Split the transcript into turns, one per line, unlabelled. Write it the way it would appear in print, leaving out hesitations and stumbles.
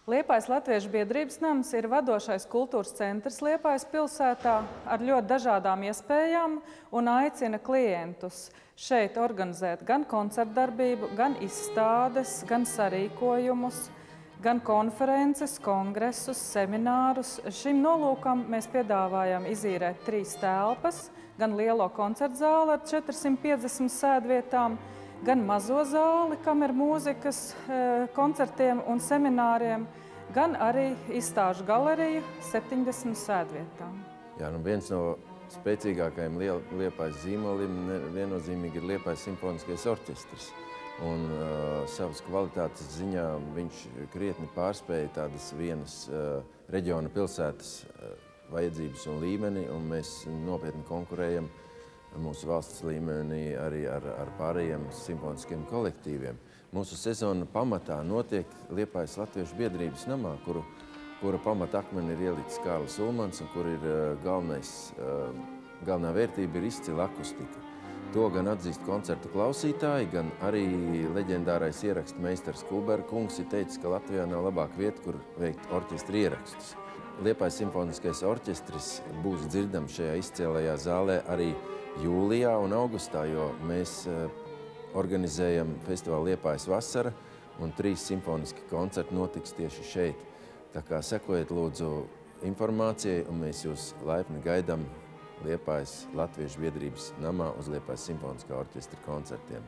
Liepājas Latviešu biedrības nams ir vadošais kultūras centrs Liepājas pilsētā ar ļoti dažādām iespējām un aicina klientus šeit organizēt gan koncertdarbību, gan izstādes, gan sarīkojumus, gan konferences, kongresus, seminārus. Šim nolūkam mēs piedāvājam izīrēt 3 telpas, gan lielo koncertzāli ar 450 sēdvietām, gan mazo zāli, kam ir mūzikas koncertiem un semināriem, gan arī izstāžu galeriju 70 sēdvietām.
Jā, viens no spēcīgākajiem Liepājas zīmoliem viennozīmīgi ir Liepājas simfoniskais orķestris. Un savas kvalitātes ziņā viņš krietni pārspēja tādas vienas reģiona pilsētas vajadzības un līmeni, un mēs nopietni konkurējam mūsu valsts līmenī arī ar pārējiem simfoniskiem kolektīviem. Mūsu sezona pamatā notiek Liepājas Latviešu biedrības namā, kura pamatakmeni ir ielicis Kārlis Ulmans, un kur ir galvenā vērtība ir izcila akustika. To gan atzīst koncertu klausītāji, gan arī leģendārais ierakstu meistars Kulbera kungs ir teicis, ka Latvijā nav labāka vieta, kur veikt orķestra ierakstus. Liepājas simfoniskais orķestris būs dzirdams šajā izcēlajā zālē arī jūlijā un augustā, jo mēs organizējam festivālu Liepājas vasara, un 3 simfoniski koncerti notiks tieši šeit. Tā kā sekojiet lūdzu informācijai, un mēs jūs laipni gaidām Liepājas Latviešu biedrības namā uz Liepājas simfoniskā orķestra koncertiem.